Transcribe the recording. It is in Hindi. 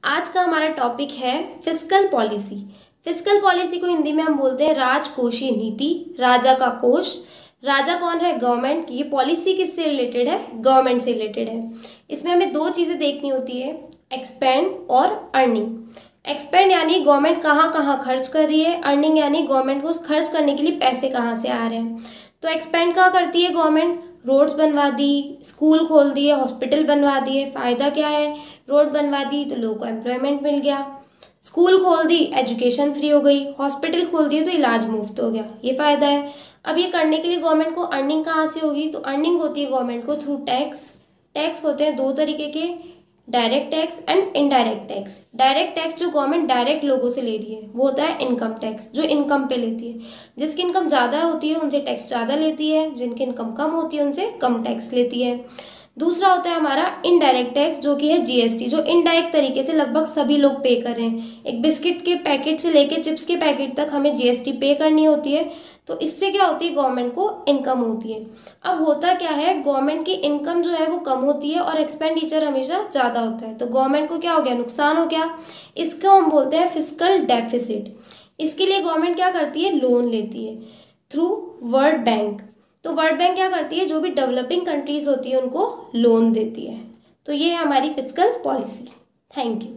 आज का हमारा टॉपिक है फिस्कल पॉलिसी। फिस्कल पॉलिसी को हिंदी में हम बोलते हैं राजकोषीय नीति, राजा का कोष। राजा कौन है? गवर्नमेंट। ये पॉलिसी किससे रिलेटेड है? गवर्नमेंट से रिलेटेड है। इसमें हमें दो चीज़ें देखनी होती है, एक्सपेंड और अर्निंग। एक्सपेंड यानी गवर्नमेंट कहाँ कहाँ खर्च कर रही है, अर्निंग यानी गवर्नमेंट को खर्च करने के लिए पैसे कहाँ से आ रहे हैं। तो एक्सपेंड कहाँ करती है गवर्नमेंट? रोड्स बनवा दी, स्कूल खोल दिए, हॉस्पिटल बनवा दिए। फ़ायदा क्या है? रोड बनवा दी तो लोगों को एम्प्लॉयमेंट मिल गया, स्कूल खोल दी एजुकेशन फ्री हो गई, हॉस्पिटल खोल दिए तो इलाज मुफ्त हो गया, ये फ़ायदा है। अब ये करने के लिए गवर्नमेंट को अर्निंग कहाँ से होगी? तो अर्निंग होती है गवर्नमेंट को थ्रू टैक्स। टैक्स होते हैं दो तरीके के, direct tax and indirect tax. Direct tax जो गवर्नमेंट डायरेक्ट लोगों से ले रही है वो होता है इनकम टैक्स, जो इनकम पे लेती है। जिसकी इनकम ज़्यादा होती है उनसे टैक्स ज़्यादा लेती है, जिनकी इनकम कम होती है उनसे कम टैक्स लेती है। दूसरा होता है हमारा इनडायरेक्ट टैक्स, जो कि है जीएसटी, जो इनडायरेक्ट तरीके से लगभग सभी लोग पे कर रहे हैं। एक बिस्किट के पैकेट से लेके चिप्स के पैकेट तक हमें जीएसटी पे करनी होती है। तो इससे क्या होती है? गवर्नमेंट को इनकम होती है। अब होता क्या है, गवर्नमेंट की इनकम जो है वो कम होती है और एक्सपेंडिचर हमेशा ज़्यादा होता है, तो गवर्नमेंट को क्या हो गया? नुकसान हो गया। इसको हम बोलते हैं फिस्कल डेफिसिट। इसके लिए गवर्नमेंट क्या करती है? लोन लेती है थ्रू वर्ल्ड बैंक। तो वर्ल्ड बैंक क्या करती है? जो भी डेवलपिंग कंट्रीज होती है उनको लोन देती है। तो ये है हमारी फिस्कल पॉलिसी। Thank you.